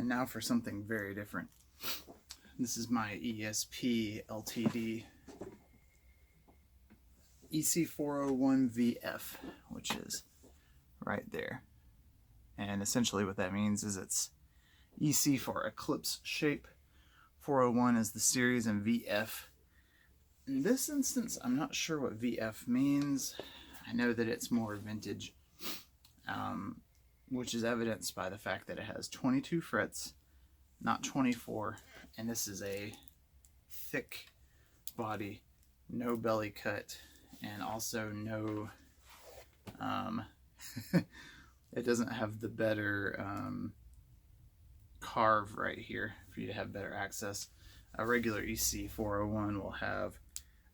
And now for something very different. This is my ESP LTD EC-401VF, which is right there. And essentially what that means is it's EC for eclipse shape, 401 is the series, and VF. In this instance, I'm not sure what VF means. I know that it's more vintage, which is evidenced by the fact that it has 22 frets, not 24, and this is a thick body, no belly cut, and also no, it doesn't have the better carve right here for you to have better access. A regular EC-401 will have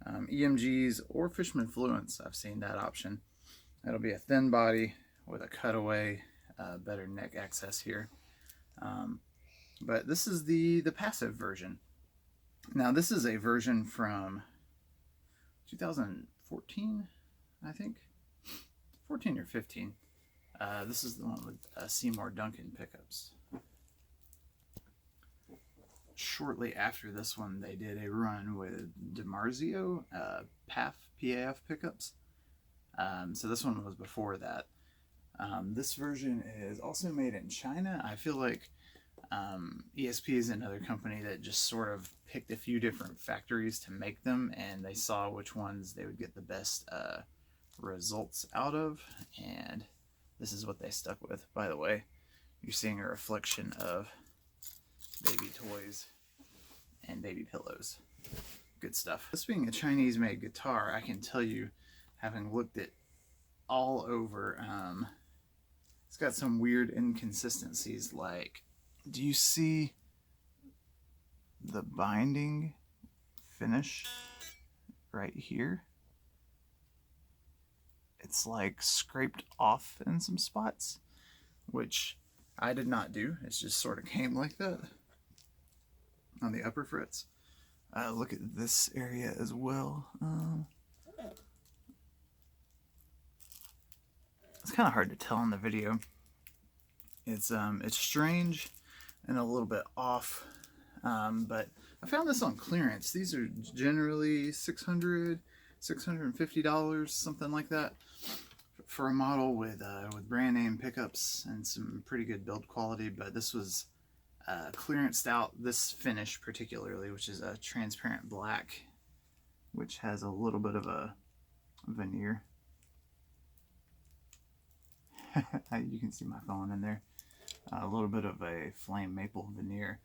EMGs or Fishman Fluents. I've seen that option. It'll be a thin body with a cutaway, better neck access here. But this is the passive version. Now this is a version from 2014, I think, 14 or 15. This is the one with Seymour Duncan pickups. Shortly after this one, they did a run with DiMarzio PAF pickups. So this one was before that. This version is also made in China. I feel like ESP is another company that just sort of picked a few different factories to make them, and they saw which ones they would get the best results out of, and this is what they stuck with. By the way, you're seeing a reflection of baby toys and baby pillows. Good stuff. This being a Chinese made guitar, I can tell you, having looked it all over, it's got some weird inconsistencies. Like, do you see the binding finish right here? It's like scraped off in some spots, which I did not do. It just sort of came like that on the upper frets. Look at this area as well. It's kind of hard to tell in the video. It's strange and a little bit off, but I found this on clearance. These are generally $600, $650, something like that, for a model with brand name pickups and some pretty good build quality. But this was clearanced out, this finish particularly, which is a transparent black, which has a little bit of a veneer. You can see my phone in there. A little bit of a flame maple veneer,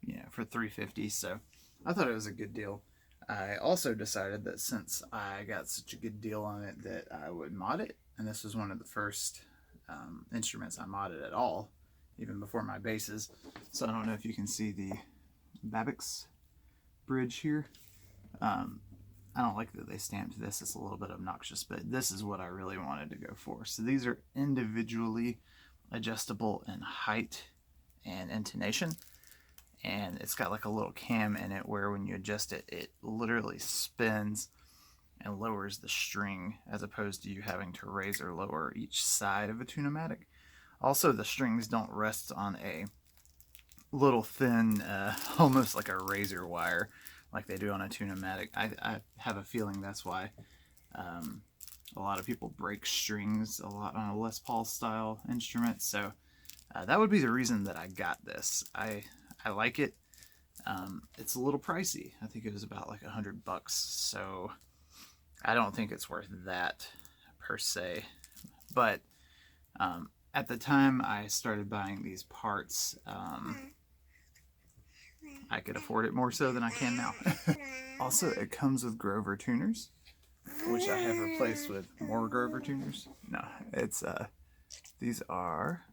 you know, for $350. So I thought it was a good deal. I also decided that since I got such a good deal on it, that I would mod it, and this was one of the first instruments I modded at all, even before my basses. So I don't know if you can see the Babix bridge here. I don't like that they stamped this. It's a little bit obnoxious, but this is what I really wanted to go for. So these are individually adjustable in height and intonation, and it's got like a little cam in it where when you adjust it, it literally spins and lowers the string, as opposed to you having to raise or lower each side of a Tune-o-matic. Also, the strings don't rest on a little thin, almost like a razor wire, like they do on a Tune-o-matic. I have a feeling that's why a lot of people break strings a lot on a Les Paul style instrument. So that would be the reason that I got this. I like it. It's a little pricey. I think it was about like $100, so I don't think it's worth that per se. But at the time I started buying these parts, I could afford it more so than I can now. Also, it comes with Grover tuners, which I have replaced with more Grover tuners. No, it's these are,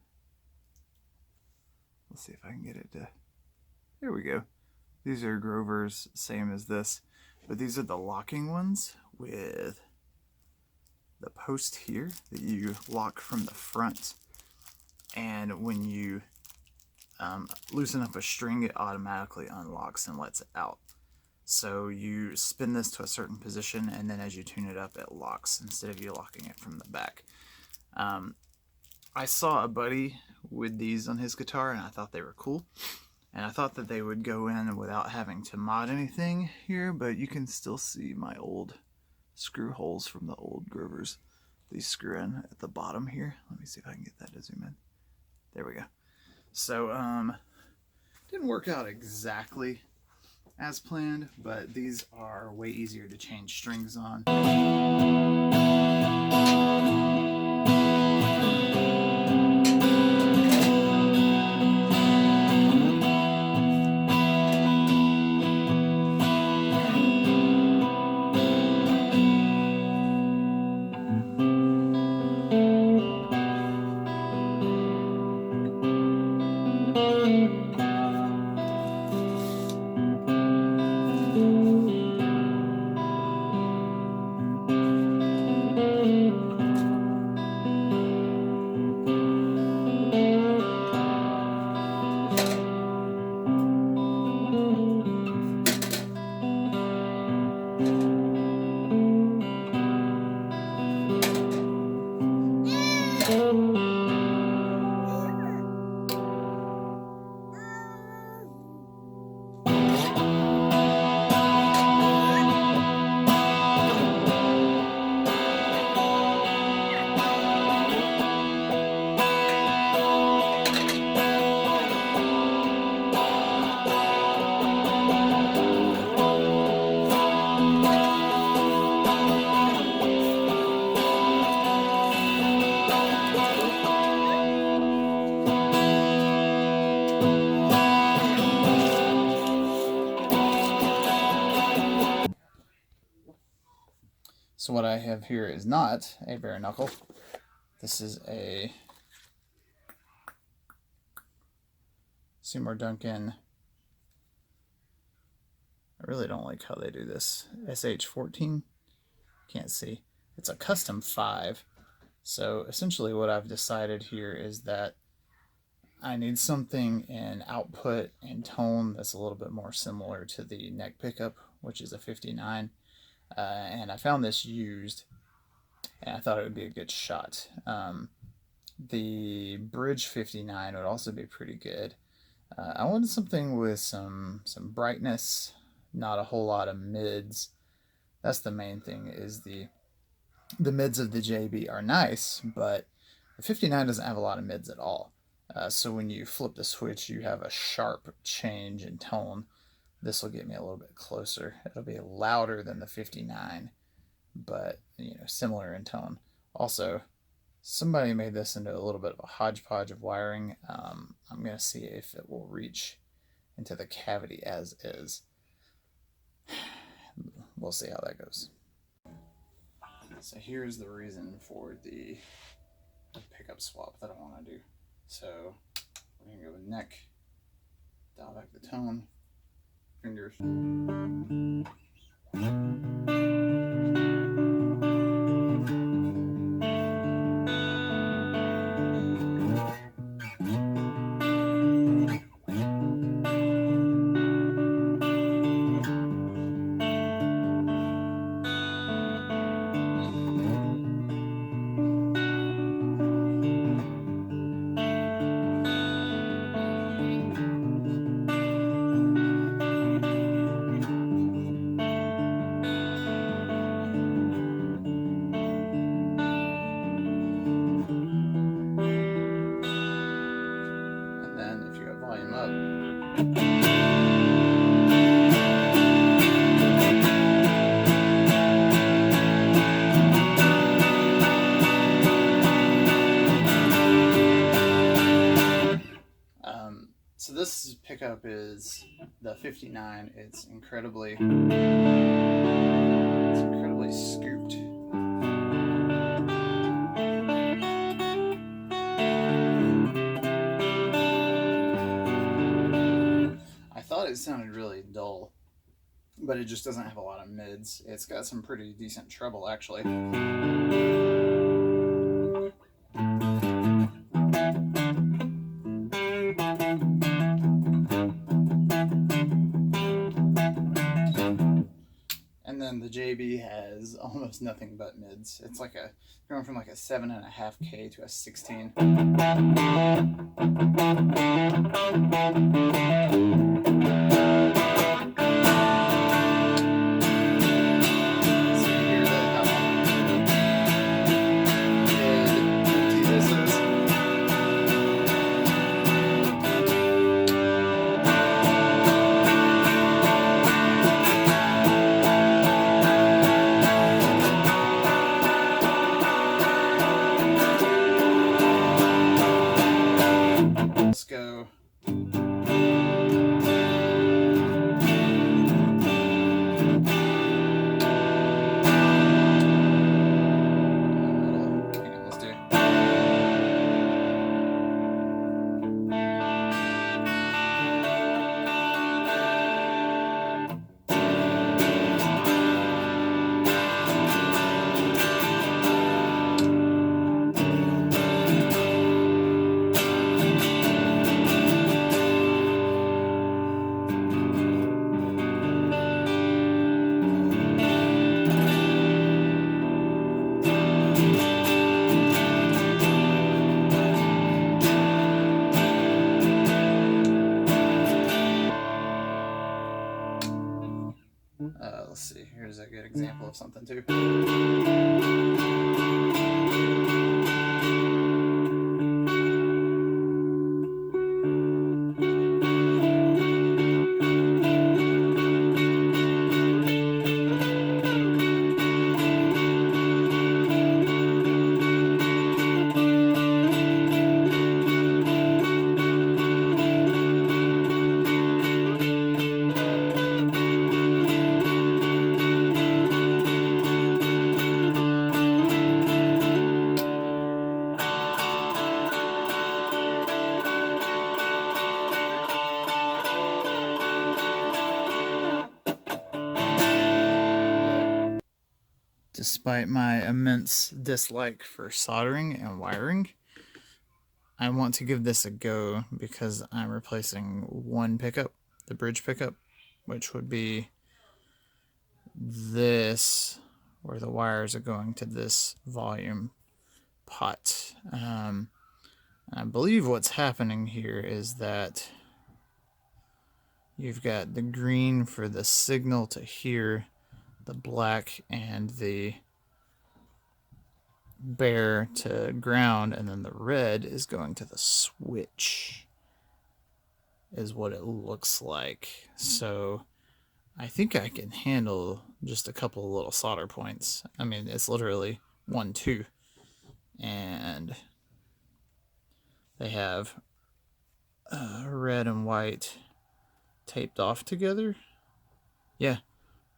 let's see if I can get it to, there we go. These are Grovers, same as this, but these are the locking ones with the post here that you lock from the front, and when you loosen up a string, it automatically unlocks and lets it out. So you spin this to a certain position, and then as you tune it up, it locks instead of you locking it from the back. I saw a buddy with these on his guitar, and I thought they were cool. And I thought that they would go in without having to mod anything here, but you can still see my old screw holes from the old Grovers. These screw in at the bottom here. Let me see if I can get that to zoom in. There we go. So, didn't work out exactly as planned, but these are way easier to change strings on. So what I have here is not a bare knuckle. This is a Seymour Duncan. I really don't like how they do this. SH14, can't see. It's a custom 5. So essentially what I've decided here is that I need something in output and tone that's a little bit more similar to the neck pickup, which is a 59. And I found this used, and I thought it would be a good shot. The Bridge 59 would also be pretty good. I wanted something with some brightness, not a whole lot of mids. That's the main thing, is the mids of the JB are nice, but the 59 doesn't have a lot of mids at all. So when you flip the switch, you have a sharp change in tone. This will get me a little bit closer. It'll be louder than the 59, but similar in tone. Also, somebody made this into a little bit of a hodgepodge of wiring. I'm going to see if it will reach into the cavity as is. We'll see how that goes. So here's the reason for the pickup swap that I want to do. So we're going to go with neck, dial back the tone, fingers. So this pickup is the 59. It's incredibly scooped. I thought it sounded really dull, but it just doesn't have a lot of mids. It's got some pretty decent treble, actually. And then the JB has almost nothing but mids. It's like going from like a 7.5K to a 16. Let's go. Let's see, here's a good example of something too. Despite my immense dislike for soldering and wiring, I want to give this a go because I'm replacing one pickup, the bridge pickup, which would be this, where the wires are going to this volume pot. I believe what's happening here is that you've got the green for the signal to here, the black and the bare to ground, and then the red is going to the switch, is what it looks like. So I think I can handle just a couple of little solder points. I mean, it's literally 1, 2, and they have red and white taped off together. Yeah,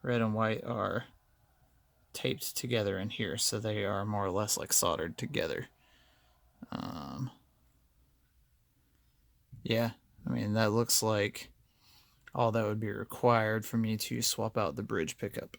red and white are taped together in here, so they are more or less like soldered together. Yeah, I mean, that looks like all that would be required for me to swap out the bridge pickup.